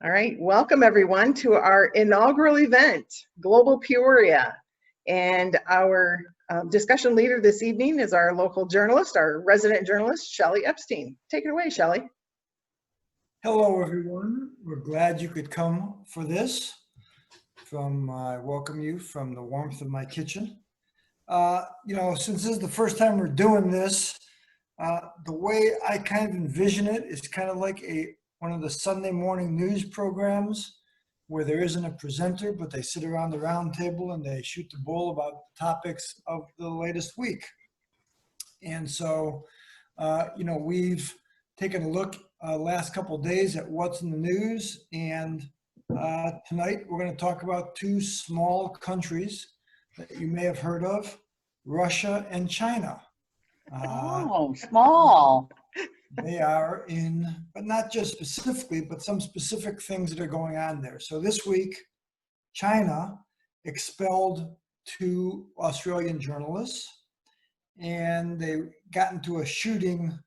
All right, welcome everyone to our inaugural event, Global Peoria. And our discussion leader this evening is our local journalist, our resident journalist, Shelley Epstein. Take it away, Shelley. Hello, everyone. We're glad you could come for this. I welcome you from the warmth of my kitchen. Since this is the first time we're doing this, the way I kind of envision it is kind of like one of the Sunday morning news programs where there isn't a presenter, but they sit around the round table and they shoot the bull about topics of the latest week. And so, we've taken a look last couple of days at what's in the news, and tonight we're going to talk about two small countries that you may have heard of, Russia and China. Small. They are but not just specifically, but some specific things that are going on there. So this week, China expelled two Australian journalists, and they got into a shooting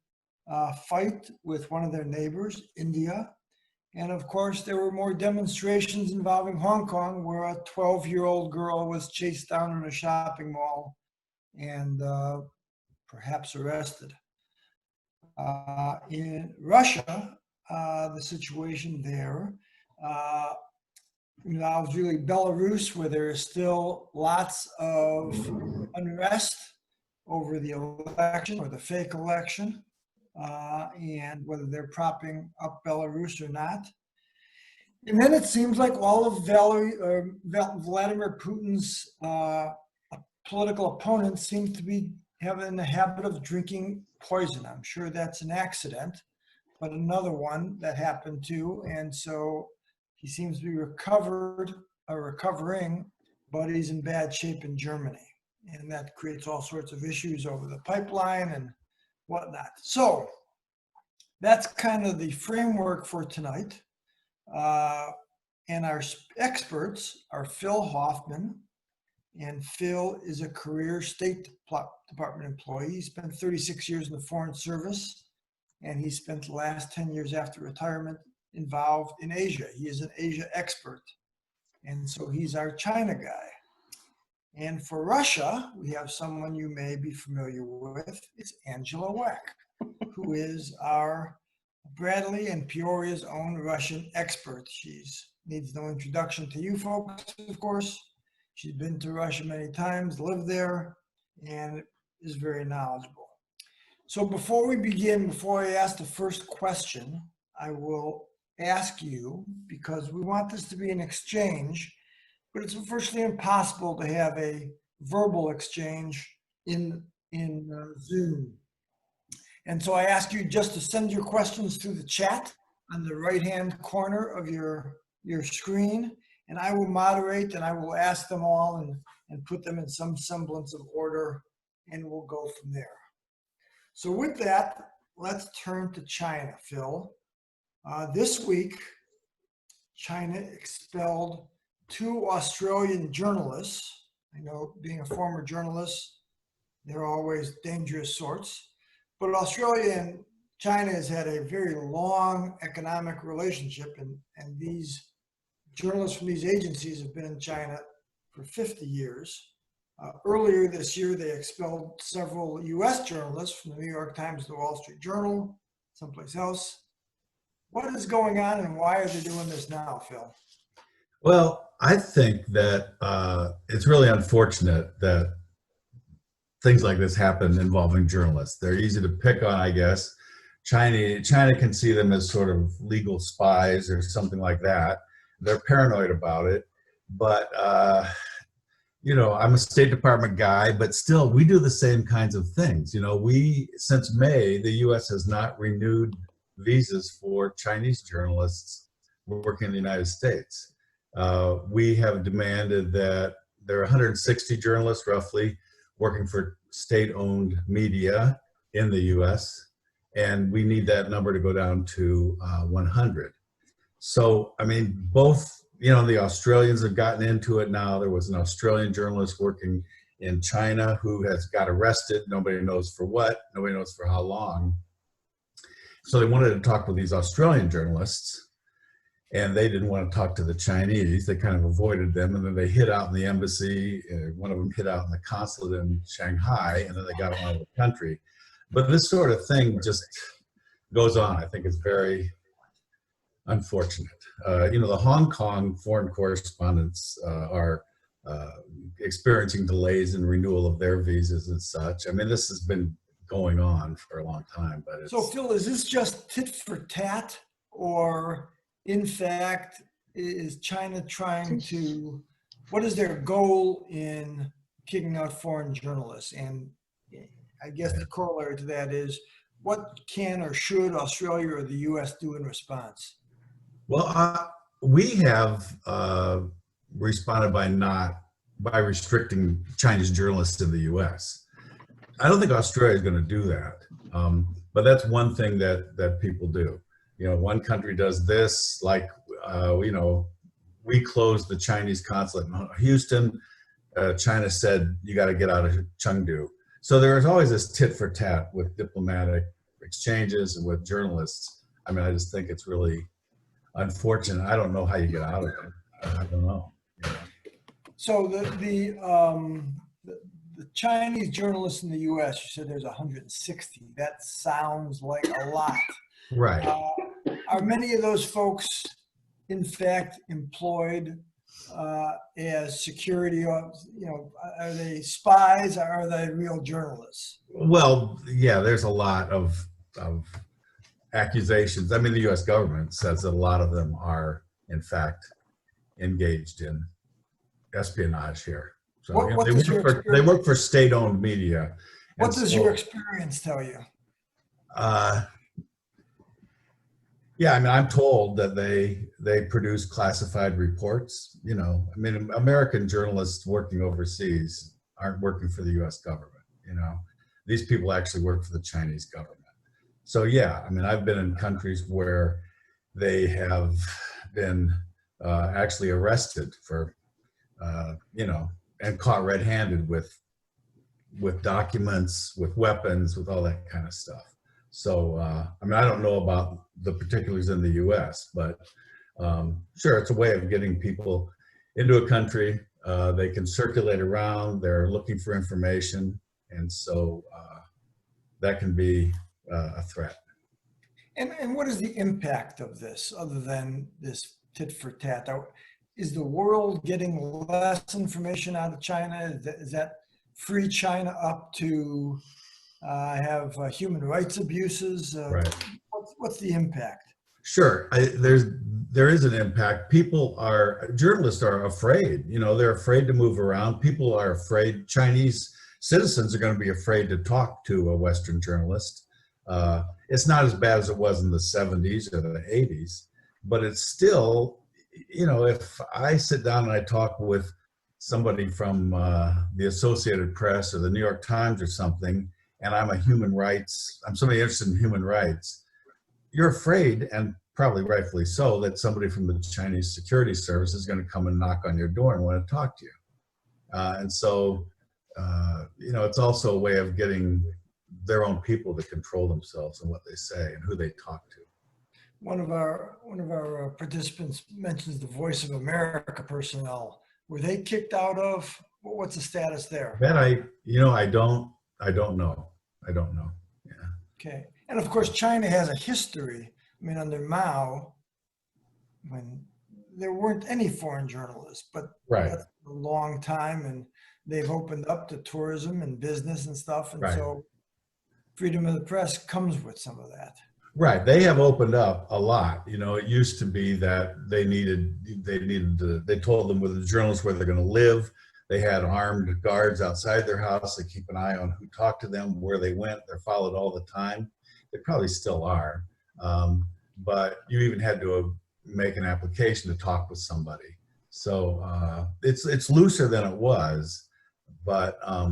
fight with one of their neighbors, India. And of course, there were more demonstrations involving Hong Kong, where a 12-year-old girl was chased down in a shopping mall and perhaps arrested. In Russia, the situation there involves really Belarus, where there is still lots of unrest over the election or the fake election, and whether they're propping up Belarus or not. And then it seems like all of Vladimir Putin's political opponents seem to be having the habit of drinking poison. I'm sure that's an accident, but another one that happened too. And so he seems to be recovering, but he's in bad shape in Germany. And that creates all sorts of issues over the pipeline and whatnot. So that's kind of the framework for tonight. And our experts are Phil Hoffman. And Phil is a career State Department employee. He spent 36 years in the Foreign Service, and he spent the last 10 years after retirement involved in Asia. He is an Asia expert. And so he's our China guy. And for Russia, we have someone you may be familiar with. It's Angela Weck, who is our Bradley and Peoria's own Russian expert. She needs no introduction to you folks, of course. She's been to Russia many times, lived there, and is very knowledgeable. So before we begin, before I ask the first question, I will ask you, because we want this to be an exchange, but it's virtually impossible to have a verbal exchange in Zoom. And so I ask you just to send your questions through the chat on the right-hand corner of your screen, and I will moderate and I will ask them all and put them in some semblance of order, and we'll go from there. So with that, let's turn to China, Phil. This week, China expelled two Australian journalists. I know, being a former journalist, they're always dangerous sorts. But Australia and China has had a very long economic relationship, and these journalists from these agencies have been in China for 50 years. Earlier this year, they expelled several US journalists from the New York Times, the Wall Street Journal, someplace else. What is going on, and why are they doing this now, Phil? Well, I think that it's really unfortunate that things like this happen involving journalists. They're easy to pick on, I guess. China can see them as sort of legal spies or something like that. They're paranoid about it. But, I'm a State Department guy, but still, we do the same kinds of things. Since May, the U.S. has not renewed visas for Chinese journalists working in the United States. We have demanded that there are 160 journalists, roughly, working for state-owned media in the U.S., and we need that number to go down to 100. So, both, the Australians have gotten into it now. There was an Australian journalist working in China who has got arrested. Nobody knows for what. Nobody knows for how long. So they wanted to talk with these Australian journalists. and they didn't want to talk to the Chinese. They kind of avoided them, and then they hid out in the embassy. One of them hid out in the consulate in Shanghai, and then they got out of the country. But this sort of thing just goes on. I think it's very unfortunate. The Hong Kong foreign correspondents are experiencing delays in renewal of their visas and such. I mean, this has been going on for a long time, but it's... So Phil, is this just tit for tat, or in fact, is China trying to, what is their goal in kicking out foreign journalists? And I guess the corollary to that is, what can or should Australia or the US do in response? Well, we have responded by restricting Chinese journalists in the US. I don't think Australia is going to do that, but that's one thing that people do. One country does this, like, we closed the Chinese consulate in Houston. China said, you got to get out of Chengdu. So there's always this tit for tat with diplomatic exchanges and with journalists. I mean, I just think it's really unfortunate. I don't know how you get out of it. I don't know. So the Chinese journalists in the US, you said there's 160. That sounds like a lot. Right. Are many of those folks, in fact, employed as security? Are they spies? Or are they real journalists? Well, yeah, there's a lot of accusations. I mean, the U.S. government says that a lot of them are, in fact, engaged in espionage here. So they work for state-owned media. What does your experience tell you? Yeah, I mean, I'm told that they produce classified reports. I mean, American journalists working overseas aren't working for the U.S. government. These people actually work for the Chinese government. So yeah, I mean, I've been in countries where they have been actually arrested for, and caught red-handed with documents, with weapons, with all that kind of stuff. So, I mean, I don't know about the particulars in the US, but sure, it's a way of getting people into a country. They can circulate around, they're looking for information, and so that can be a threat. And what is the impact of this, other than this tit for tat? Is the world getting less information out of China? Is that free China up to have human rights abuses? Right. What's the impact? Sure, there is an impact. Journalists are afraid. They're afraid to move around. People are afraid. Chinese citizens are going to be afraid to talk to a Western journalist. It's not as bad as it was in the 70s or the 80s, but it's still, if I sit down and I talk with somebody from the Associated Press or the New York Times or something, and I'm somebody interested in human rights, you're afraid, and probably rightfully so, that somebody from the Chinese security service is going to come and knock on your door and want to talk to you. And so, it's also a way of getting their own people to control themselves and what they say and who they talk to. One of our participants mentions the Voice of America personnel. Were they kicked out of? What's the status there? That I don't know. Yeah. Okay. And of course, China has a history. I mean, under Mao, when there weren't any foreign journalists, but right. That's a long time, and they've opened up to tourism and business and stuff. And right. So freedom of the press comes with some of that. Right. They have opened up a lot. It used to be that they told them with the journalists where they're going to live. They had armed guards outside their house. They keep an eye on who talked to them, where they went. They're followed all the time. They probably still are. But you even had to make an application to talk with somebody. So it's looser than it was. But I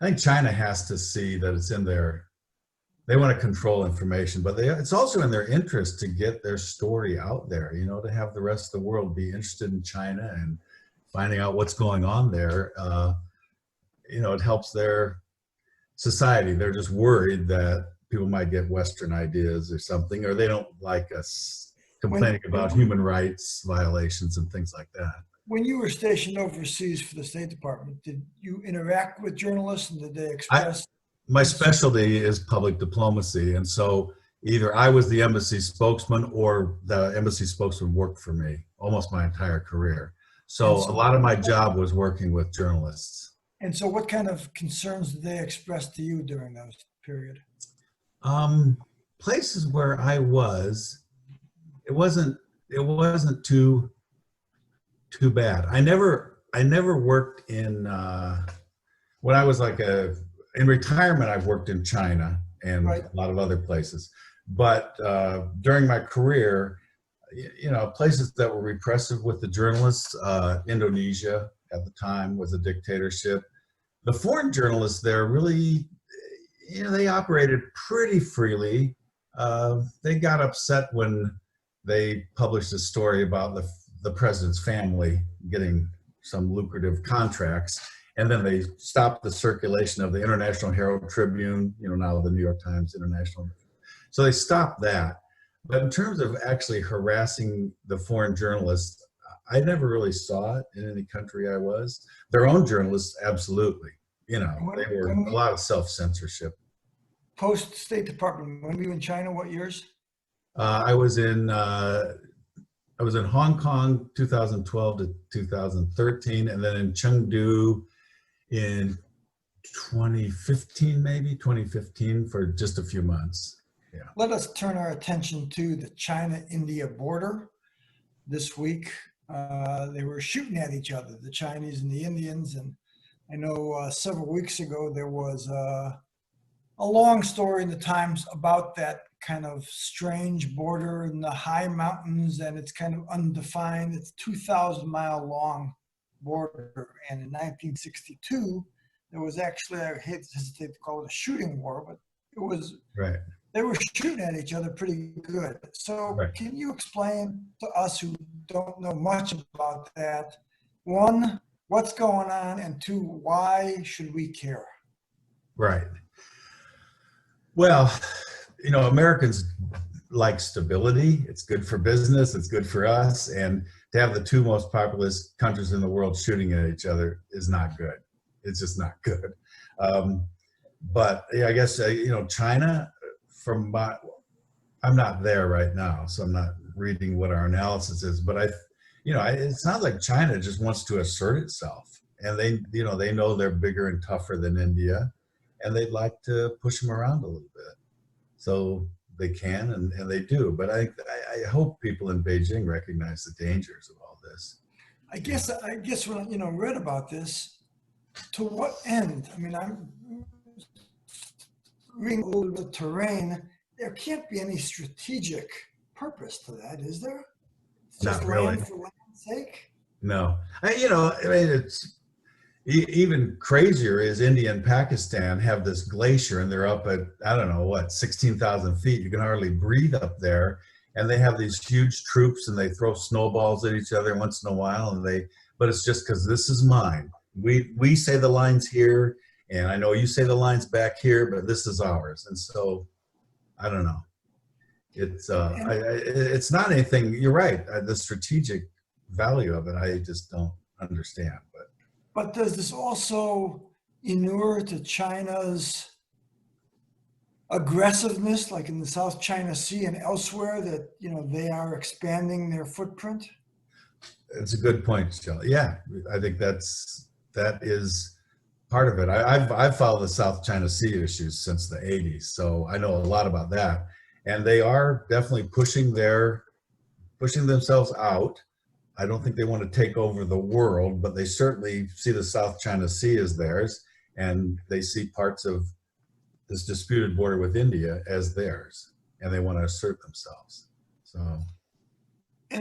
think China has to see that it's in they want to control information, but it's also in their interest to get their story out there, to have the rest of the world be interested in China and finding out what's going on there. It helps their society. They're just worried that people might get Western ideas or something, or they don't like us complaining about human rights violations and things like that. When you were stationed overseas for the State Department, did you interact with journalists and did they express? My specialty is public diplomacy, and so either I was the embassy spokesman or the embassy spokesman worked for me almost my entire career. So a lot of my job was working with journalists. And so what kind of concerns did they express to you during that period? Places where I was, it wasn't too bad. I never worked in, when I was in retirement, I've worked in China and a lot of other places. But during my career, places that were repressive with the journalists, Indonesia at the time was a dictatorship. The foreign journalists there really, they operated pretty freely. They got upset when they published a story about the president's family getting some lucrative contracts. And then they stopped the circulation of the International Herald Tribune, now the New York Times International. So they stopped that. But in terms of actually harassing the foreign journalists, I never really saw it in any country I was. Their own journalists, absolutely. They were a lot of self-censorship. Post State Department, when were you in China? What years? I was in Hong Kong 2012 to 2013, and then in Chengdu in 2015 for just a few months. Yeah. Let us turn our attention to the China-India border. This week, they were shooting at each other, the Chinese and the Indians. And I know several weeks ago, there was a long story in the Times about that kind of strange border in the high mountains, and it's kind of undefined. It's 2,000-mile long border. And in 1962, there was actually, I hesitate to call it a shooting war, but it was, they were shooting at each other pretty good. So can you explain to us who don't know much about that, one, what's going on, and two, why should we care? Right. Well, Americans like stability. It's good for business. It's good for us. And to have the two most populous countries in the world shooting at each other is not good. It's just not good. But yeah, I guess, China, I'm not there right now, so I'm not reading what our analysis is, but it sounds like China just wants to assert itself, and they know they're bigger and tougher than India, and they'd like to push them around a little bit. So they can, and they do. But I hope people in Beijing recognize the dangers of all this. I guess when I read about this, to what end? I mean, I'm reading a little bit of terrain. There can't be any strategic purpose to that, is there? It's just not really. Land for land's sake? No. It's even crazier is India and Pakistan have this glacier, and they're up at, 16,000 feet. You can hardly breathe up there. And they have these huge troops, and they throw snowballs at each other once in a while. But it's just because this is mine. We say the line's here, and I know you say the line's back here, but this is ours. And so, I don't know. It's it's not anything. You're right. The strategic value of it, I just don't understand. But does this also inure to China's aggressiveness, like in the South China Sea and elsewhere, that they are expanding their footprint? It's a good point, Shelley. Yeah, I think that is part of it. I've followed the South China Sea issues since the 80s, so I know a lot about that. And they are definitely pushing themselves out. I don't think they want to take over the world, but they certainly see the South China Sea as theirs, and they see parts of this disputed border with India as theirs, and they want to assert themselves.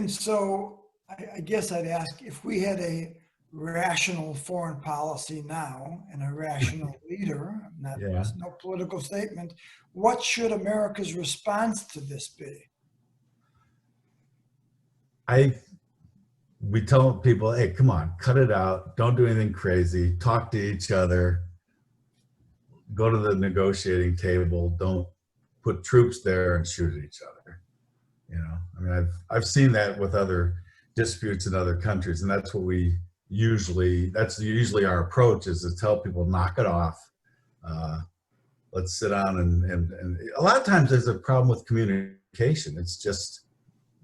So I guess I'd ask, if we had a rational foreign policy now and a rational leader, no political statement, what should America's response to this be? We tell people, hey, come on, cut it out. Don't do anything crazy. Talk to each other. Go to the negotiating table. Don't put troops there and shoot at each other. You know, I mean, I've seen that with other disputes in other countries, and that's what that's usually our approach, is to tell people, knock it off. Let's sit down and a lot of times there's a problem with communication. It's just,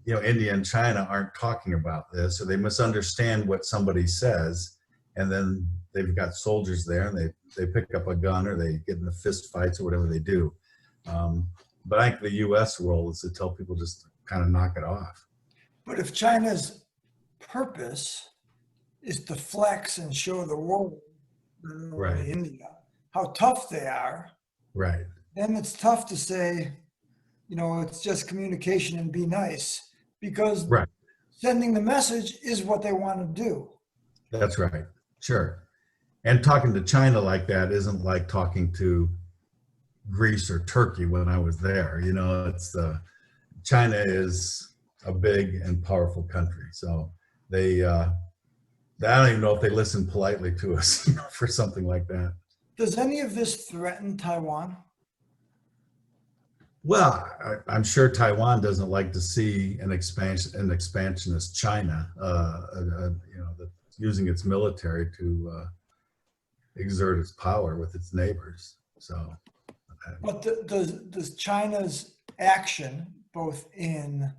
you know, India and China aren't talking about this, or they misunderstand what somebody says, and then they've got soldiers there, and they pick up a gun, or they get into fist fights, or whatever they do. But I think the U.S. role is to tell people just kind of knock it off. But if China's purpose is to flex and show the world, Right. India, how tough they are, Right. then it's tough to say, you know, it's just communication and be nice, because Right. sending the message is what they want to do. That's right. Sure. And talking to China like that isn't like talking to Greece or Turkey when I was there. You know, China is a big and powerful country. So I don't even know if they listen politely to us, you know, for something like that. Does any of this threaten Taiwan? Well, I'm sure Taiwan doesn't like to see an expansionist China, you know, that's using its military to exert its power with its neighbors. So, But does China's action, both in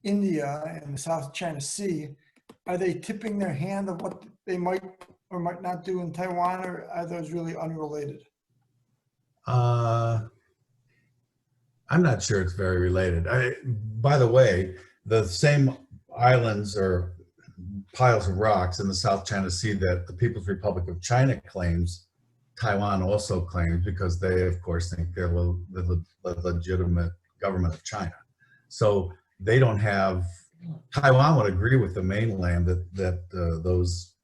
India and the South China Sea, are they tipping their hand of what they might or might not do in Taiwan, or are those really unrelated? I'm not sure it's very related. By the way, the same islands or piles of rocks in the South China Sea that the People's Republic of China claims, Taiwan also claims, because they, of course, think they're the legitimate government of China. So they don't have, Taiwan would agree with the mainland that those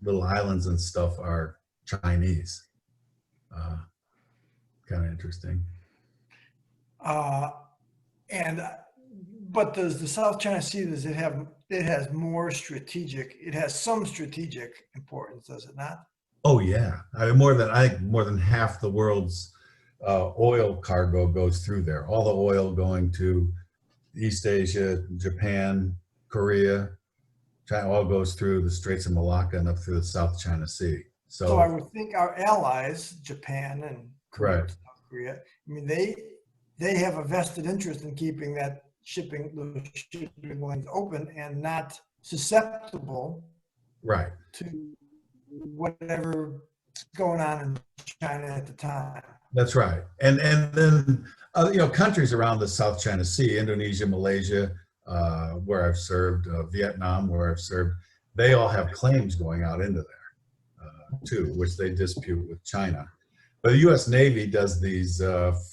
little islands and stuff are Chinese. Kind of interesting. But does the South China Sea, it has some strategic importance, does it not? Oh yeah, I mean, I think more than half the world's oil cargo goes through there. All the oil going to East Asia, Japan, Korea, China, all goes through the Straits of Malacca and up through the South China Sea. So I would think our allies, Japan and Korea, Right. South Korea, I mean, they have a vested interest in keeping those shipping lanes open and not susceptible, Right. to whatever going on in China at the time. That's right. And then you know, countries around the South China Sea, Indonesia, Malaysia, where I've served, Vietnam, where I've served, they all have claims going out into there too, which they dispute with China. But the U.S. Navy does these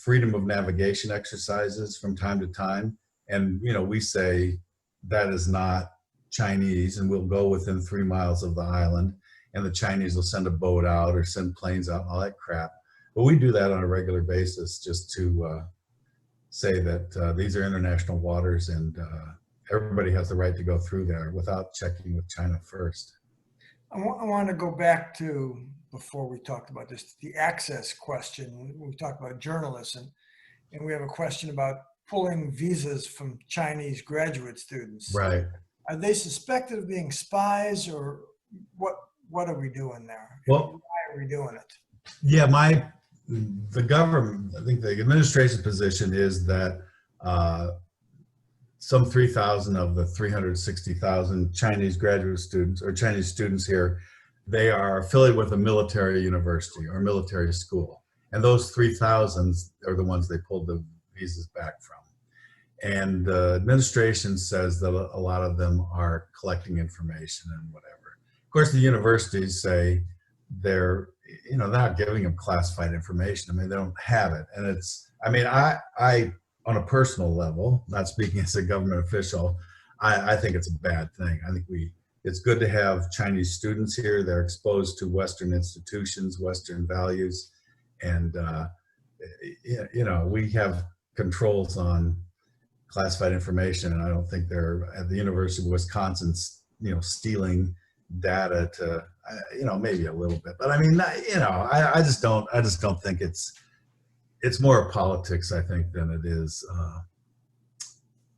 freedom of navigation exercises from time to time, and you know, we say that is not Chinese, and we'll go within 3 miles of the island, and the Chinese will send a boat out or send planes out and all that crap. But we do that on a regular basis just to say that these are international waters, and everybody has the right to go through there without checking with China first. I want to go back to, before we talked about this, the access question. We talked about journalists, and we have a question about pulling visas from Chinese graduate students. Right. Are they suspected of being spies, or what are we doing there? Well, why are we doing it? Yeah, the government, I think the administration's position is that some 3,000 of the 360,000 Chinese graduate students or Chinese students here, they are affiliated with a military university or military school. And those 3,000 are the ones they pulled the visas back from. And the administration says that a lot of them are collecting information and whatever. Of course, the universities say they're not giving them classified information. I mean, they don't have it. And I on a personal level, not speaking as a government official, I think it's a bad thing. I think it's good to have Chinese students here. They're exposed to Western institutions, Western values. And, we have controls on classified information. And I don't think they're at the University of Wisconsin, stealing data to, maybe a little bit, but I mean, I just don't think it's more politics, I think, than it is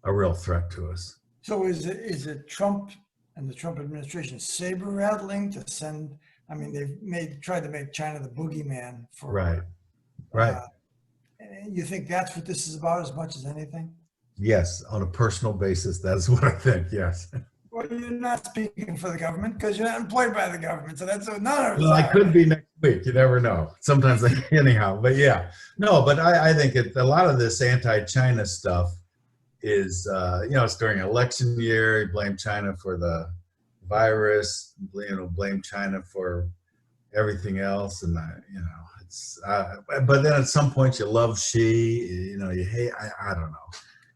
a real threat to us. So is it Trump and the Trump administration saber rattling to send? I mean, they've tried to make China the boogeyman for. Right. Right. You think that's what this is about as much as anything? Yes, on a personal basis, that's what I think. Yes. Well, you're not speaking for the government because you're not employed by the government. So that's what none of us Well, I are. could be next week. You never know. Sometimes, anyhow. But yeah, no. But I think a lot of this anti-China stuff is, it's during election year. You blame China for the virus. Blame China for everything else, and it's. But then at some point, you love Xi. You hate. I don't know.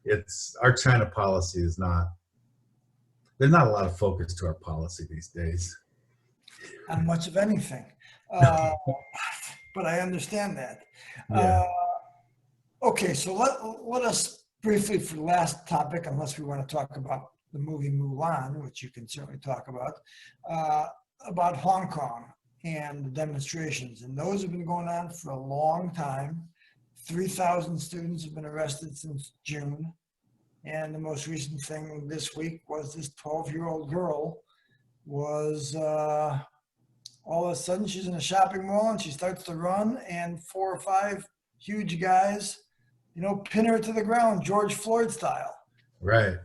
It's our China policy is not. There's not a lot of focus to our policy these days. Not much of anything. But I understand that. Yeah. Okay, so let us briefly, for the last topic, unless we want to talk about the movie Mulan, which you can certainly talk about Hong Kong and the demonstrations. And those have been going on for a long time. 3,000 students have been arrested since June. And the most recent thing this week was this 12-year-old girl was all of a sudden she's in a shopping mall and she starts to run and 4 or 5 huge guys, pin her to the ground, George Floyd style. Right.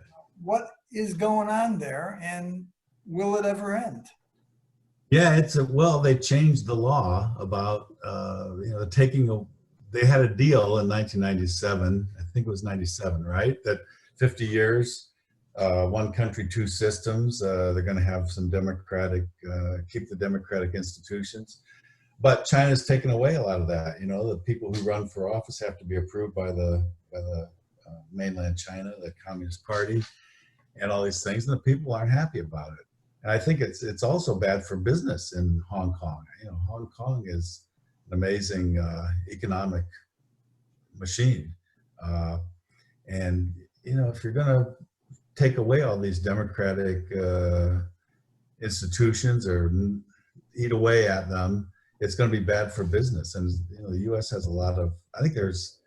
What is going on there and will it ever end? Yeah, they changed the law about, they had a deal in 1997, I think it was 97, right? That 50 years, one country, two systems. They're going to have some keep the democratic institutions. But China's taken away a lot of that. The people who run for office have to be approved by the mainland China, the Communist Party, and all these things. And the people aren't happy about it. And I think it's also bad for business in Hong Kong. Hong Kong is an amazing economic machine. And if you're going to take away all these democratic institutions or eat away at them, it's going to be bad for business. And the U.S. has a lot of. I think there's,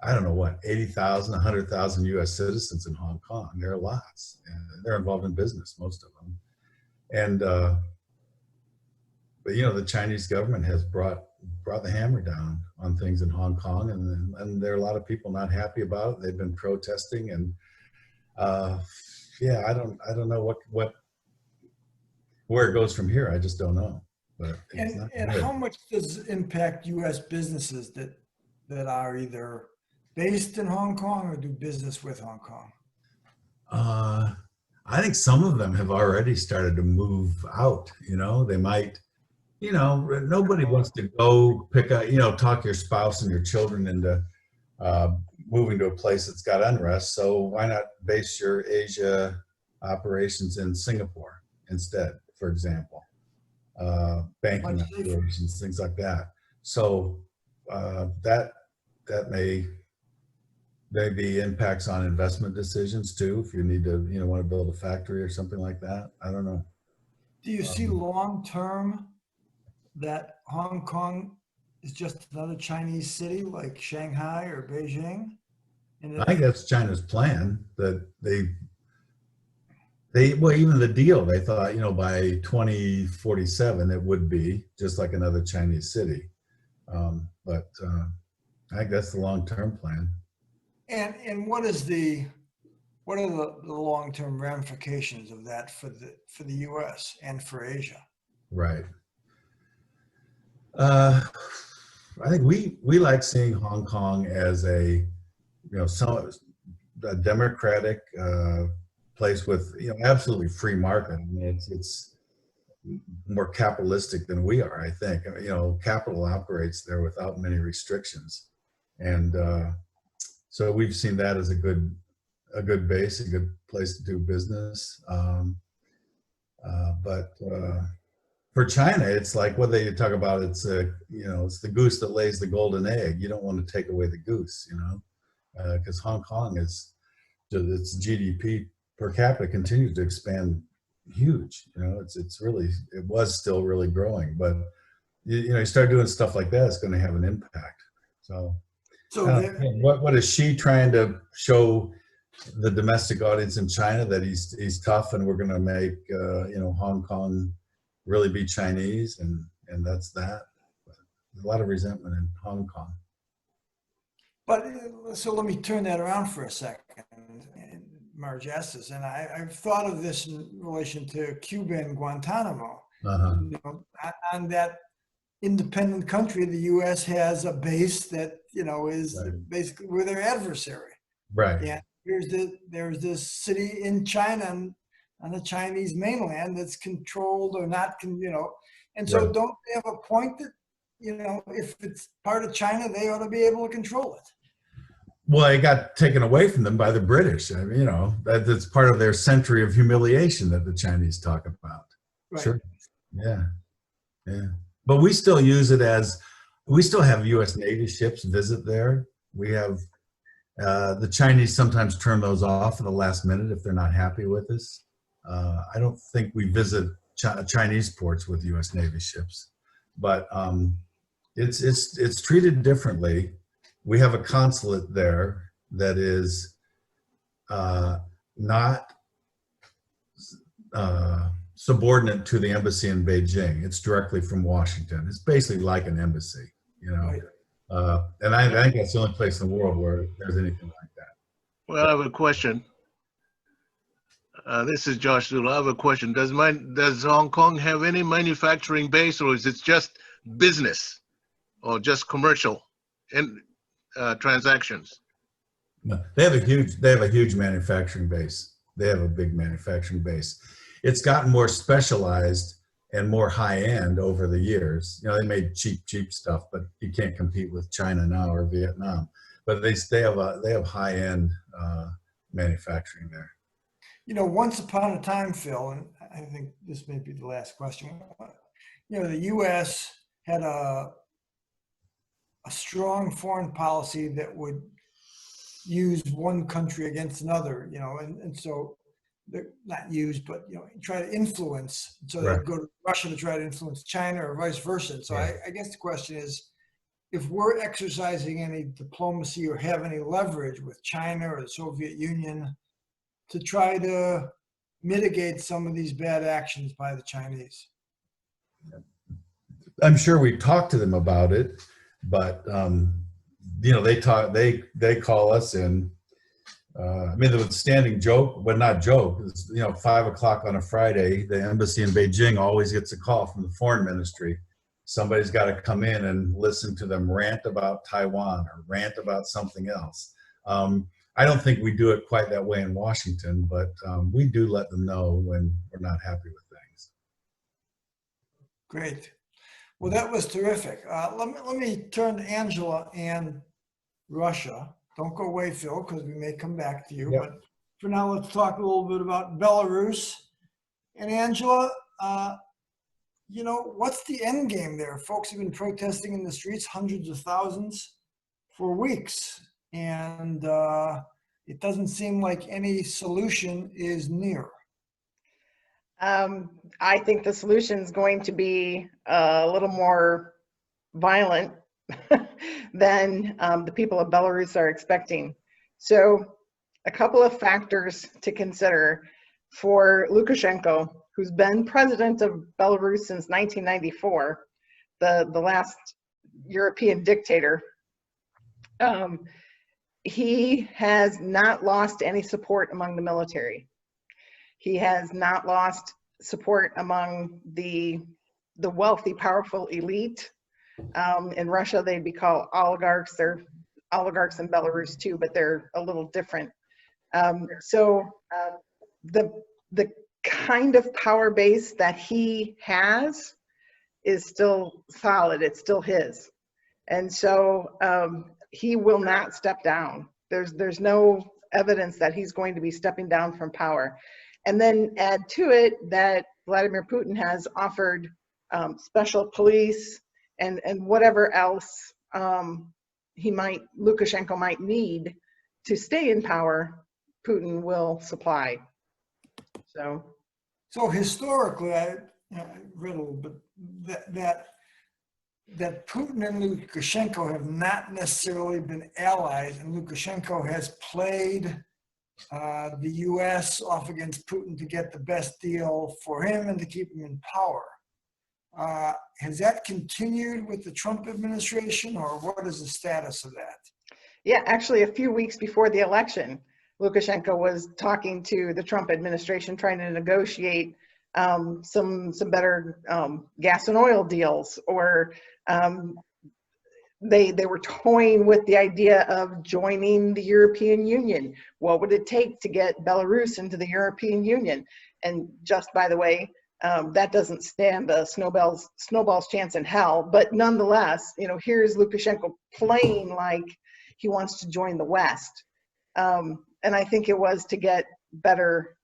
80,000, 100,000 U.S. citizens in Hong Kong. There are lots, and they're involved in business, most of them. And but the Chinese government has brought the hammer down on things in Hong Kong, and there are a lot of people not happy about it. They've been protesting, and I don't know where it goes from here. I just don't know. But and how much does it impact U.S. businesses that are either based in Hong Kong or do business with Hong Kong? I think some of them have already started to move out. They might. Nobody wants to go pick up, talk your spouse and your children into moving to a place that's got unrest. So why not base your Asia operations in Singapore instead, for example, banking operations, things like that. So that may be impacts on investment decisions too. If you need to, want to build a factory or something like that. I don't know. Do you see long-term that Hong Kong is just another Chinese city like Shanghai or Beijing? I think that's China's plan, that even the deal, they thought, by 2047, it would be just like another Chinese city. But I think that's the long-term plan. And what are the long-term ramifications of that for the U.S. and for Asia? Right. I think we like seeing Hong Kong as a democratic place with absolutely free market. I mean, it's more capitalistic than we are. I think capital operates there without many restrictions, and so we've seen that as a good base, a good place to do business. But for China, it's like what they talk about. It's it's the goose that lays the golden egg. You don't want to take away the goose, because Hong Kong its GDP per capita continues to expand huge. It was still really growing, but you start doing stuff like that, it's going to have an impact. So what is she trying to show the domestic audience in China that he's tough and we're going to make Hong Kong really be Chinese, and that's that. But there's a lot of resentment in Hong Kong. But so let me turn that around for a second, Marge Estes, and I've thought of this in relation to Cuba and Guantanamo. Uh-huh. On that independent country, the U.S. has a base that is Right. basically we're their adversary. Right. Yeah, there's this city in China on the Chinese mainland that's controlled or not, and so Right. don't they have a point that if it's part of China, they ought to be able to control it? Well, it got taken away from them by the British. I mean, that's part of their century of humiliation that the Chinese talk about. Right. Sure. Yeah. Yeah. But we still use it we still have U.S. Navy ships visit there. We have, the Chinese sometimes turn those off at the last minute if they're not happy with us. I don't think we visit Chinese ports with U.S. Navy ships, but it's treated differently. We have a consulate there that is not subordinate to the embassy in Beijing. It's directly from Washington. It's basically like an embassy, Right. And I think that's the only place in the world where there's anything like that. Well, I have a question. This is Josh Zulu. I have a question. Does Hong Kong have any manufacturing base, or is it just business, or just commercial transactions? No, they have a huge manufacturing base. They have a big manufacturing base. It's gotten more specialized and more high end over the years. They made cheap stuff, but you can't compete with China now or Vietnam. But they have high end manufacturing there. Once upon a time, Phil, and I think this may be the last question. The U.S. had a strong foreign policy that would use one country against another, and so they're not used, but try to influence. So Right. they'd go to Russia to try to influence China or vice versa. So Yeah. I guess the question is, if we're exercising any diplomacy or have any leverage with China or the Soviet Union to try to mitigate some of these bad actions by the Chinese. I'm sure we talked to them about it, but they call us in. The standing joke, but not joke, is 5 o'clock on a Friday, the embassy in Beijing always gets a call from the foreign ministry. Somebody's got to come in and listen to them rant about Taiwan or rant about something else. I don't think we do it quite that way in Washington, but we do let them know when we're not happy with things. Great. Well, that was terrific. Let me turn to Angela and Russia. Don't go away, Phil, because we may come back to you. Yep. But for now, let's talk a little bit about Belarus. And Angela, what's the end game there? Folks have been protesting in the streets, hundreds of thousands, for weeks. And it doesn't seem like any solution is near. I think the solution is going to be a little more violent than the people of Belarus are expecting. So a couple of factors to consider for Lukashenko, who's been president of Belarus since 1994, the last European dictator. He has not lost any support among the military. He has not lost support among the wealthy, powerful elite. In Russia, they'd be called oligarchs. They're oligarchs in Belarus too, but they're a little different. The kind of power base that he has is still solid. It's still his. And so he will not step down. There's no evidence that he's going to be stepping down from power. And then add to it that Vladimir Putin has offered special police and whatever else Lukashenko might need to stay in power, Putin will supply. So historically, I read a little bit that Putin and Lukashenko have not necessarily been allies, and Lukashenko has played the U.S. off against Putin to get the best deal for him and to keep him in power. Has that continued with the Trump administration, or what is the status of that? Yeah, actually, a few weeks before the election, Lukashenko was talking to the Trump administration, trying to negotiate some better gas and oil deals, or they were toying with the idea of joining the European Union. What would it take to get Belarus into the European Union? And just by the way, that doesn't stand a snowball's chance in hell. But nonetheless, here's Lukashenko playing like he wants to join the West. And I think it was to get better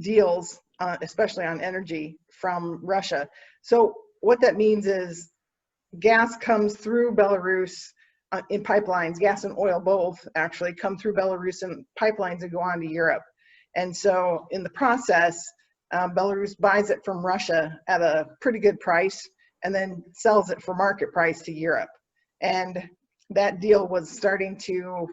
deals, especially on energy from Russia. So what that means is gas comes through Belarus in pipelines. Gas and oil both actually come through Belarus in pipelines that go on to Europe. And so in the process, Belarus buys it from Russia at a pretty good price and then sells it for market price to Europe. And that deal was starting to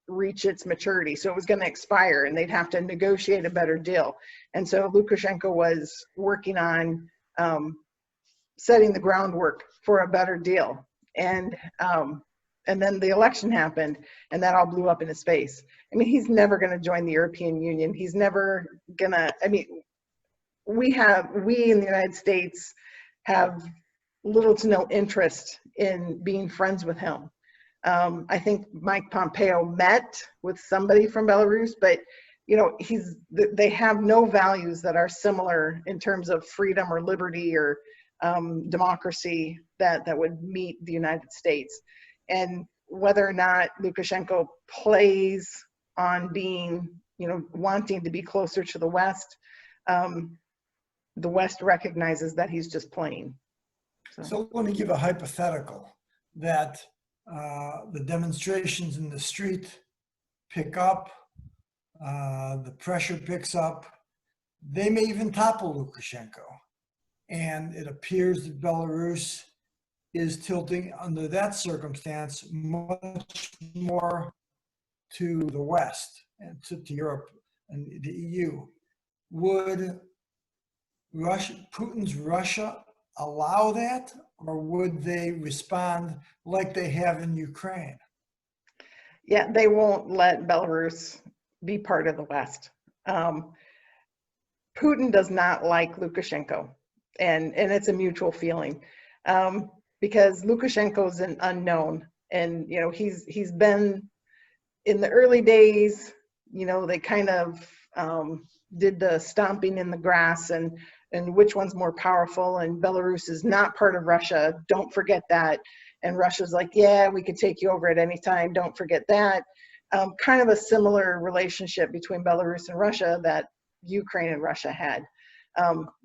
reach its maturity. So it was going to expire and they'd have to negotiate a better deal. And so Lukashenko was working on setting the groundwork for a better deal. And then the election happened and that all blew up in his face. I mean, he's never going to join the European Union. He's never going to, we in the United States have little to no interest in being friends with him. I think Mike Pompeo met with somebody from Belarus, but they have no values that are similar in terms of freedom or liberty or democracy that would meet the United States. And whether or not Lukashenko plays on being, wanting to be closer to the West recognizes that he's just playing. So let me give a hypothetical that the demonstrations in the street pick up, the pressure picks up, they may even topple Lukashenko. And it appears that Belarus is tilting under that circumstance much more to the West and to Europe and the EU. Would Putin's Russia allow that, or would they respond like they have in Ukraine? Yeah, they won't let Belarus be part of the West. Putin does not like Lukashenko, and it's a mutual feeling, because Lukashenko is an unknown, and he's been in the early days. They kind of did the stomping in the grass and which one's more powerful, and Belarus is not part of Russia, don't forget that. And Russia's like, yeah, we could take you over at any time, don't forget that. Kind of a similar relationship between Belarus and Russia that Ukraine and Russia had.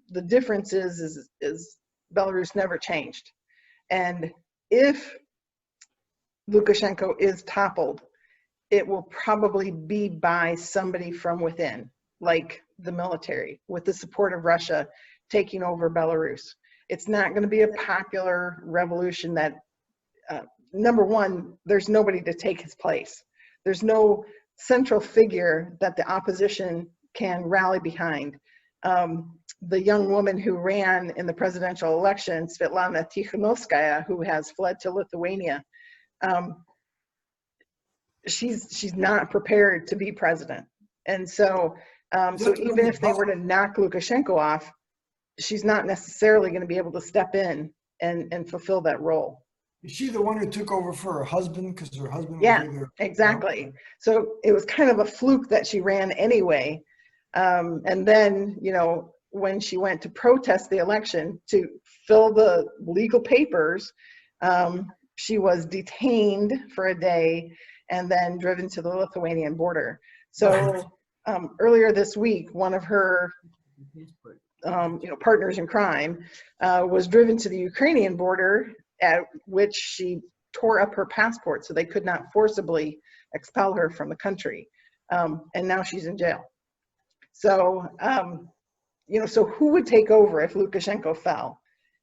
The difference is Belarus never changed. And if Lukashenko is toppled, it will probably be by somebody from within, like the military, with the support of Russia taking over Belarus. It's not going to be a popular revolution that, number one, there's nobody to take his place. There's no central figure that the opposition can rally behind. The young woman who ran in the presidential election, Svetlana Tikhanovskaya, who has fled to Lithuania, she's not prepared to be president. And so even if they were to knock Lukashenko off, she's not necessarily going to be able to step in and fulfill that role. Is she the one who took over for her husband because her husband was either? Exactly. So it was kind of a fluke that she ran anyway. And then, when she went to protest the election to fill the legal papers, she was detained for a day and then driven to the Lithuanian border. So earlier this week, one of her partners in crime was driven to the Ukrainian border, at which she tore up her passport so they could not forcibly expel her from the country. And now she's in jail. So, so who would take over if Lukashenko fell?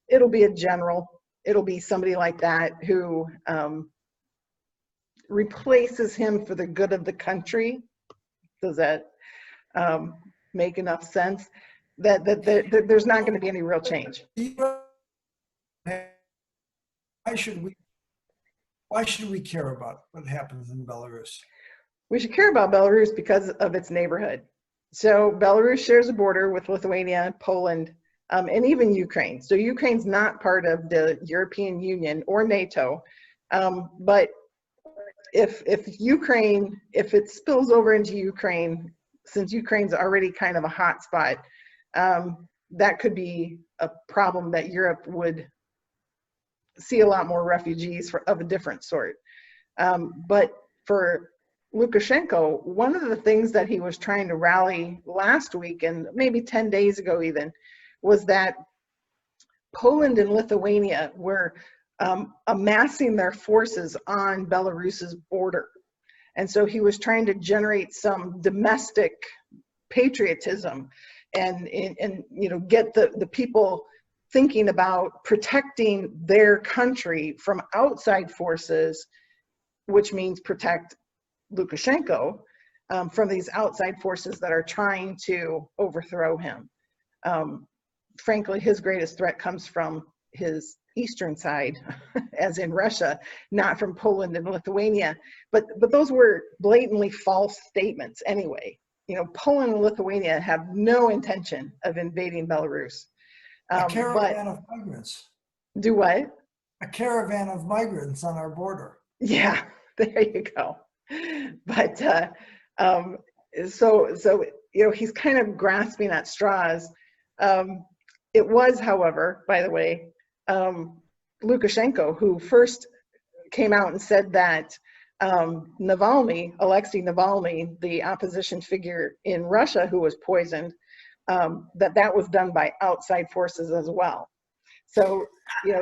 It'll be a general. It'll be somebody like that who replaces him for the good of the country, Does that make enough sense? That there's not going to be any real change. Why should we care about what happens in Belarus? We should care about Belarus because of its neighborhood. So Belarus shares a border with Lithuania, Poland, and even Ukraine. So Ukraine's not part of the European Union or NATO, but if it spills over into Ukraine, since Ukraine's already kind of a hot spot, that could be a problem that Europe would see a lot more refugees of a different sort. But for Lukashenko, one of the things that he was trying to rally last week, and maybe 10 days ago even, was that Poland and Lithuania were amassing their forces on Belarus's border. And so he was trying to generate some domestic patriotism and get the people thinking about protecting their country from outside forces, which means protect Lukashenko from these outside forces that are trying to overthrow him. Frankly, his greatest threat comes from his eastern side, as in Russia, not from Poland and Lithuania. But those were blatantly false statements anyway. Poland and Lithuania have no intention of invading Belarus. A caravan of migrants. Do what? A caravan of migrants on our border. Yeah, there you go. But so he's kind of grasping at straws. It was, however, by the way, Lukashenko who first came out and said that Alexei Navalny, the opposition figure in Russia who was poisoned, that was done by outside forces as well. So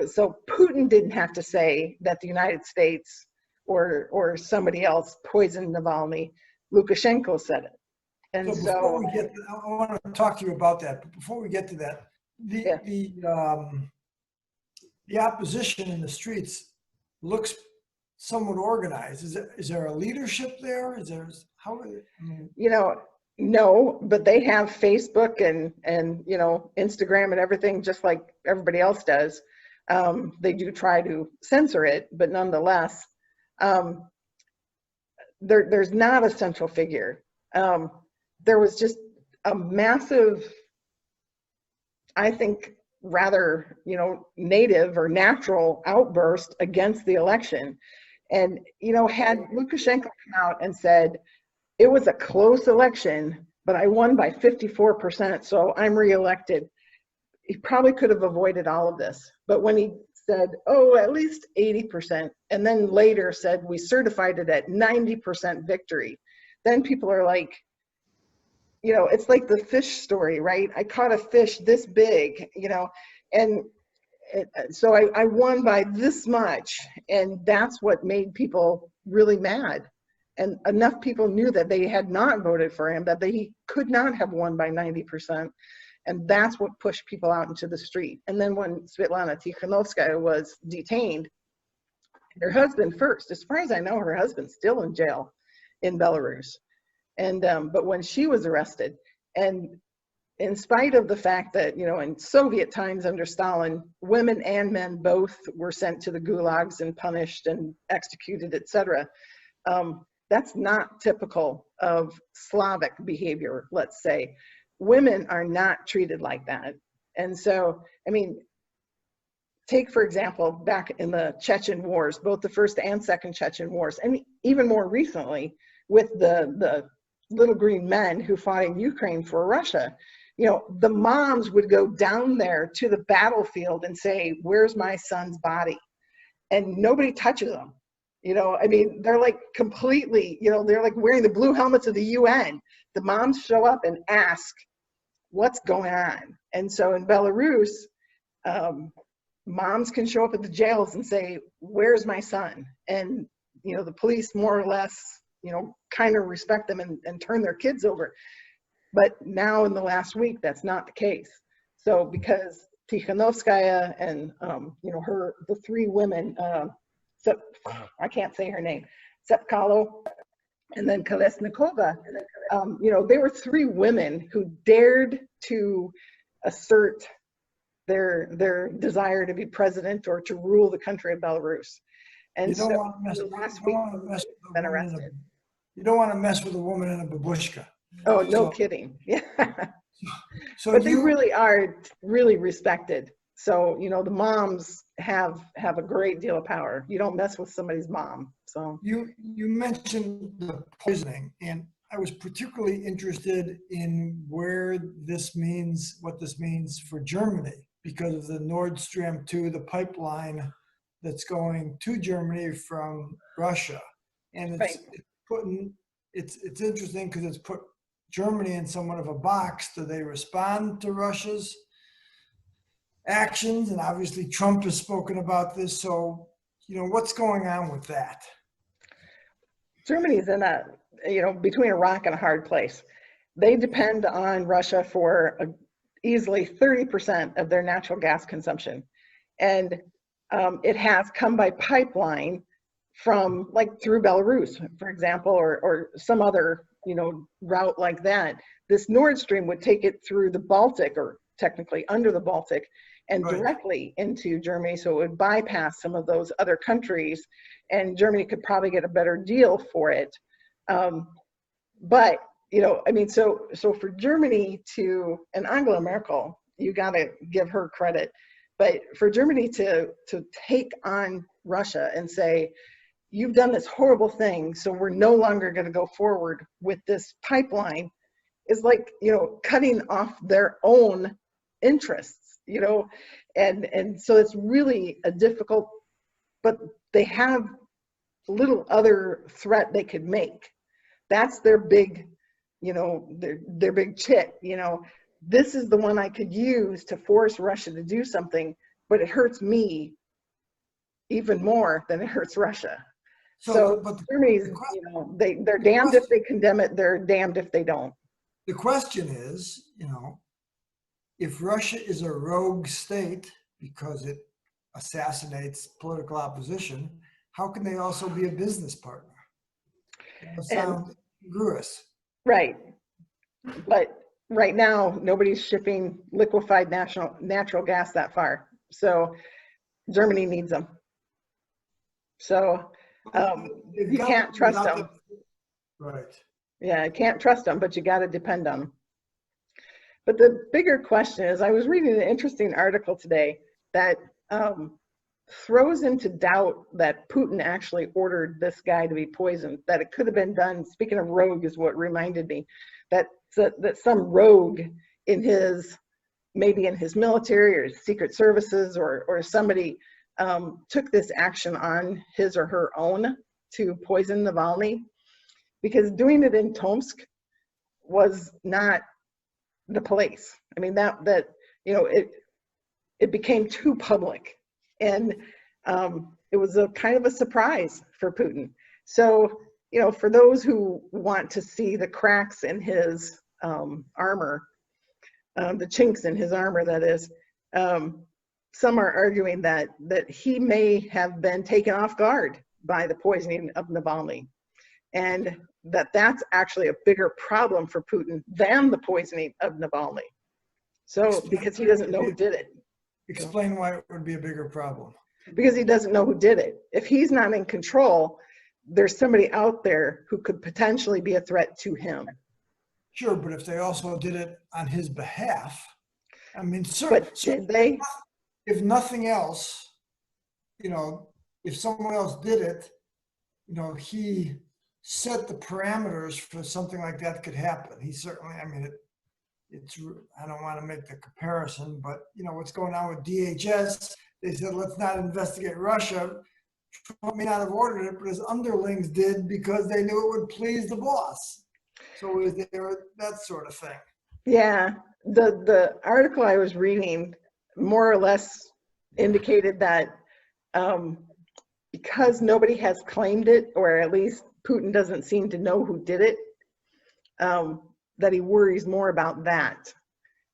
so Putin didn't have to say that the United States or somebody else poisoned Navalny. Lukashenko said it. And so before we get to, I want to talk to you about that. But before we get to that, the opposition in the streets looks somewhat organized. Is there a leadership there? No, but they have Facebook and Instagram and everything, just like everybody else does. They do try to censor it, but nonetheless, there's not a central figure. There was just a massive, I think, rather native or natural outburst against the election. And had Lukashenko come out and said, it was a close election, but I won by 54%, so I'm reelected, he probably could have avoided all of this. But when he said, oh, at least 80%, and then later said, we certified it at 90% victory, then people are like, it's like the fish story, right? I caught a fish this big, and so I won by this much, and that's what made people really mad. And enough people knew that they had not voted for him, that he could not have won by 90%. And that's what pushed people out into the street. And then when Svetlana Tikhanovskaya was detained, her husband first, as far as I know, her husband's still in jail in Belarus. And but when she was arrested, and in spite of the fact that, in Soviet times under Stalin, women and men both were sent to the gulags and punished and executed, etc. That's not typical of Slavic behavior, let's say. Women are not treated like that. And so, take, for example, back in the Chechen wars, both the first and second Chechen wars, and even more recently with the little green men who fought in Ukraine for Russia, the moms would go down there to the battlefield and say, where's my son's body? And nobody touches them. They're like completely, they're like wearing the blue helmets of the UN. The moms show up and ask, what's going on? And so in Belarus, moms can show up at the jails and say, where's my son? And, the police more or less, kind of respect them and turn their kids over. But now in the last week, that's not the case. So because Tikhanovskaya and, the three women, I can't say her name, Tsepkalo, and then Kolesnikova, you know, they were three women who dared to assert their desire to be president or to rule the country of Belarus. And You don't so want to mess. last You week, don't want to mess with been a woman in a. arrested. You don't want to mess with a woman in a babushka. Oh, no So- kidding. Yeah. So But they you really are really respected. So, you know, the moms have a great deal of power. You don't mess with somebody's mom. So, you mentioned the poisoning, and I was particularly interested in where this means, what this means for Germany, because of the Nord Stream 2, the pipeline that's going to Germany from Russia, and Right. it's interesting because it's put Germany in somewhat of a box. Do they respond to Russia's actions? And obviously Trump has spoken about this. So, you know, what's going on with that? Germany's in a, you know, between a rock and a hard place. They depend on Russia for easily 30% of their natural gas consumption. And it has come by pipeline from, like, through Belarus, for example, or some other, you know, route like that. This Nord Stream would take it through the Baltic, or technically under the Baltic, and Right. directly into Germany. So it would bypass some of those other countries, and Germany could probably get a better deal for it. But, you know, I mean, so for Germany to, and Angela Merkel, you got to give her credit, but for Germany to take on Russia and say, you've done this horrible thing, so we're no longer going to go forward with this pipeline, is like, you know, cutting off their own interests, you know, and so it's really a difficult, but they have little other threat they could make. That's their big, you know, their big chip, you know, this is the one I could use to force Russia to do something, but it hurts me even more than it hurts Russia. So Germany's, you know, they're damned if they condemn it, they're damned if they don't. The question is, you know, if Russia is a rogue state because it assassinates political opposition, how can they also be a business partner? That sounds incongruous. Right. But right now, nobody's shipping liquefied natural gas that far. So Germany needs them. So you can't trust them. Right. Yeah, you can't trust them, but you got to depend on them. But the bigger question is, I was reading an interesting article today that throws into doubt that Putin actually ordered this guy to be poisoned, that it could have been done. Speaking of rogue is what reminded me, that some rogue in his, maybe in his military or his secret services or somebody took this action on his or her own to poison Navalny, because doing it in Tomsk was not the place. I mean, that you know, it became too public, and it was a kind of a surprise for Putin. So, you know, for those who want to see the cracks in his armor, the chinks in his armor, that is, some are arguing that he may have been taken off guard by the poisoning of Navalny, and that's actually a bigger problem for Putin than the poisoning of Navalny. So, because he doesn't know who did it. Explain why it would be a bigger problem. Because he doesn't know who did it. If he's not in control, there's somebody out there who could potentially be a threat to him. Sure, but if they also did it on his behalf, I mean, But did they? If nothing else, you know, if someone else did it, you know, he set the parameters for something like that could happen. He certainly, I mean, it's, I don't want to make the comparison, but, you know, what's going on with DHS, they said, let's not investigate Russia. Trump may not have ordered it, but his underlings did because they knew it would please the boss. So is there that sort of thing? Yeah, the article I was reading more or less indicated that because nobody has claimed it, or at least Putin doesn't seem to know who did it, that he worries more about that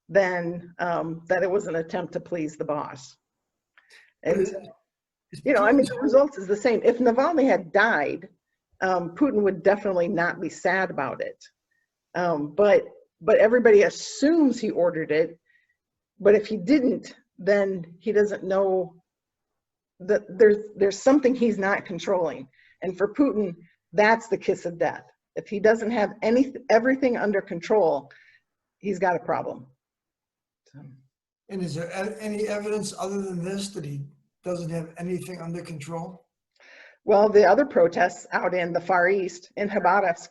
than that it was an attempt to please the boss. And, you know, I mean, the result is the same. If Navalny had died, Putin would definitely not be sad about it. But everybody assumes he ordered it. But if he didn't, then he doesn't know that there's something he's not controlling. And for Putin, that's the kiss of death. If he doesn't have everything under control, he's got a problem. So. And is there any evidence other than this that he doesn't have anything under control? Well, the other protests out in the Far East, in Khabarovsk,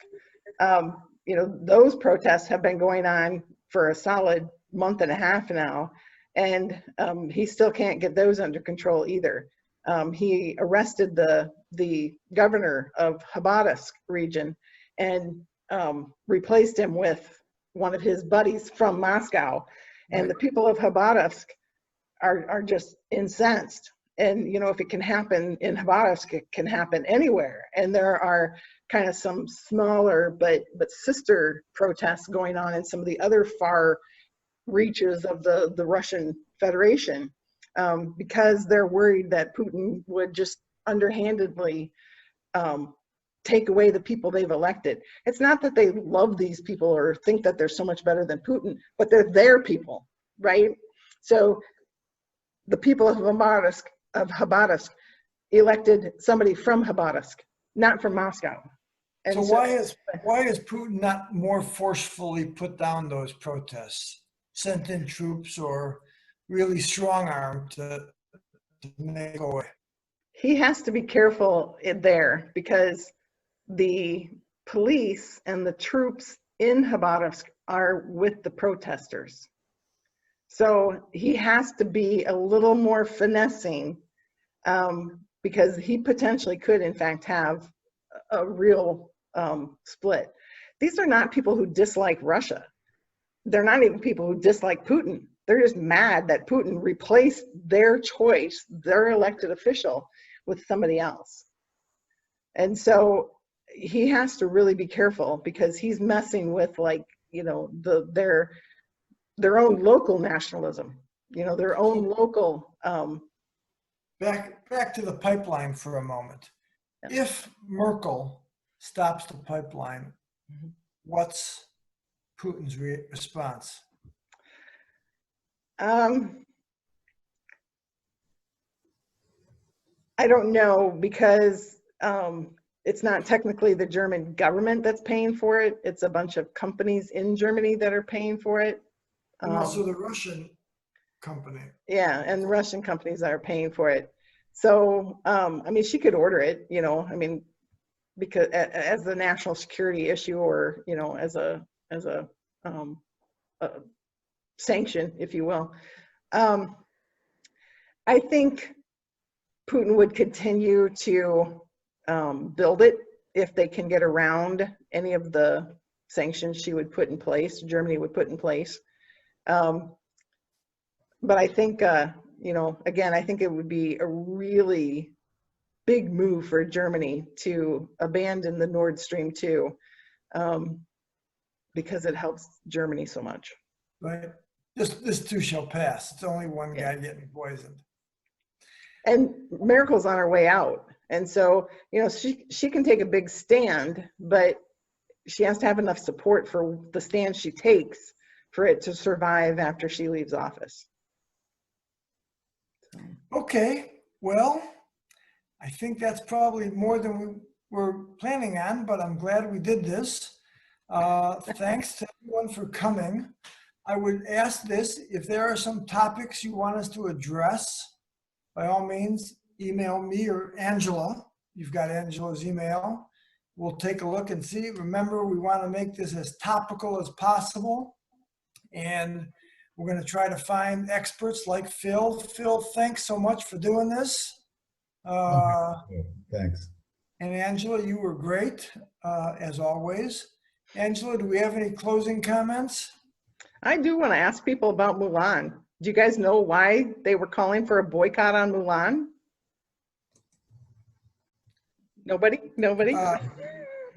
those protests have been going on for a solid month and a half now, and he still can't get those under control either. He arrested the governor of Khabarovsk region and replaced him with one of his buddies from Moscow. And the people of Khabarovsk are just incensed. And, if it can happen in Khabarovsk, it can happen anywhere. And there are kind of some smaller but sister protests going on in some of the other far reaches of the Russian Federation, because they're worried that Putin would just underhandedly take away the people they've elected. It's not that they love these people or think that they're so much better than Putin, but they're their people, right? So the people of Khabarovsk elected somebody from Khabarovsk, not from Moscow. And so why is Putin not more forcefully put down those protests, sent in troops, or really strong-armed to make away? He has to be careful there, because the police and the troops in Khabarovsk are with the protesters. So he has to be a little more finessing, because he potentially could, in fact, have a real split. These are not people who dislike Russia. They're not even people who dislike Putin. They're just mad that Putin replaced their choice, their elected official, with somebody else. And so he has to really be careful, because he's messing with their own local nationalism, their own local. Back to the pipeline for a moment. Yeah. If Merkel stops the pipeline, what's Putin's response? I don't know, because it's not technically the German government that's paying for it. It's a bunch of companies in Germany that are paying for it. And also the Russian company. Yeah, and the Russian companies that are paying for it. So, she could order it, because as a national security issue, or, as a sanction, if you will. I think Putin would continue to build it if they can get around any of the sanctions she would put in place, Germany would put in place. But I think, again, I think it would be a really big move for Germany to abandon the Nord Stream 2, because it helps Germany so much. Right. This too shall pass. It's only one guy getting poisoned. And Merkel's on her way out. And so, she can take a big stand, but she has to have enough support for the stand she takes for it to survive after she leaves office. Okay, well, I think that's probably more than we were planning on, but I'm glad we did this. Thanks to everyone for coming. I would ask this: if there are some topics you want us to address, by all means, email me or Angela. You've got Angela's email. We'll take a look and see. Remember, we want to make this as topical as possible. And we're going to try to find experts like Phil. Phil, thanks so much for doing this. Thanks. And Angela, you were great, as always. Angela, do we have any closing comments? I do want to ask people about Mulan. Do you guys know why they were calling for a boycott on Mulan? Nobody?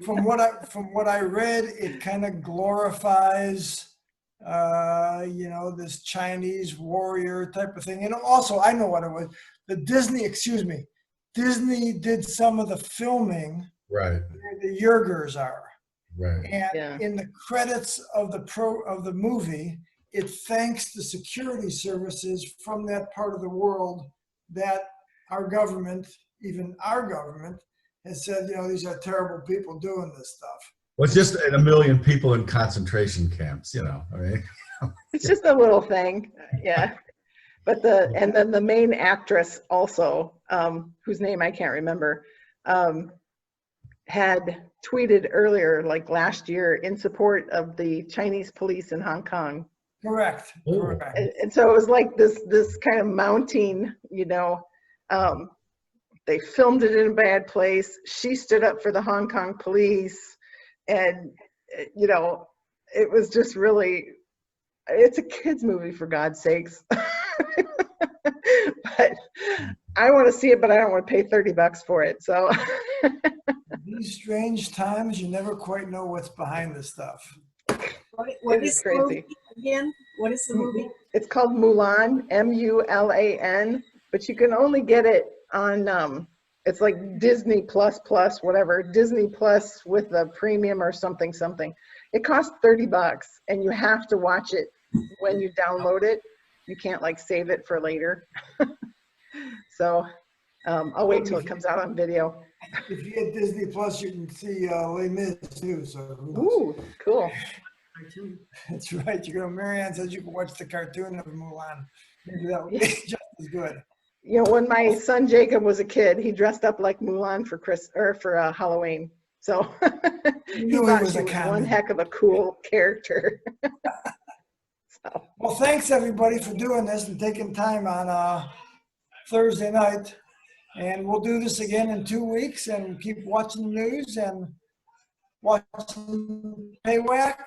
From what I read, it kind of glorifies, this Chinese warrior type of thing. And also, I know what it was. Disney did some of the filming right where the Uyghurs are. Right. And Yeah. in the credits of the movie, it thanks the security services from that part of the world that our government, even our government, has said, you know, these are terrible people doing this stuff. Well, it's just a million people in concentration camps, you know. I mean, It's just a little thing, yeah. But and then the main actress also, whose name I can't remember, had tweeted earlier, like last year, in support of the Chinese police in Hong Kong. Correct. Oh. Correct. And so it was like this kind of mounting, you know, they filmed it in a bad place. She stood up for the Hong Kong police, and you know, it was just really, it's a kids movie, for God's sakes. But I want to see it, but I don't want to pay $30 for it. So These strange times, you never quite know what's behind this stuff. What It is is the movie crazy. again? What is the movie? It's called Mulan, Mulan, but you can only get it on, it's like Disney Plus, whatever, Disney Plus with the premium or something. It costs $30 and you have to watch it when you download it. You can't like save it for later. So I'll wait till it comes out on video. If you get Disney Plus, you can see Les Mis too. So who knows? Ooh, cool. That's right. You know, Marianne says you can watch the cartoon of Mulan. Maybe that would be just as good. You know, when my son Jacob was a kid, he dressed up like Mulan for Halloween. So You he knew he thought was she a was one common. heck of a cool character. So, Well, thanks everybody for doing this and taking time on Thursday night. And we'll do this again in 2 weeks and keep watching the news and watching PayWhack.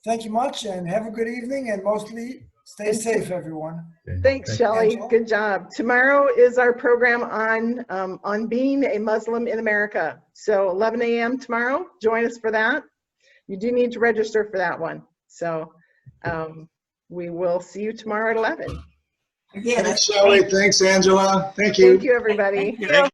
Thank you much and have a good evening and mostly stay safe, everyone. okay. thanks, Thank- Shelley. Angela? Good job. Tomorrow is our program on being a Muslim in America. So 11 a.m. tomorrow. Join us for that. You do need to register for that one. So we will see you tomorrow at 11. Again, Thanks, Shelley. Thanks, Angela. Thank you. Thank you, everybody. Thank you.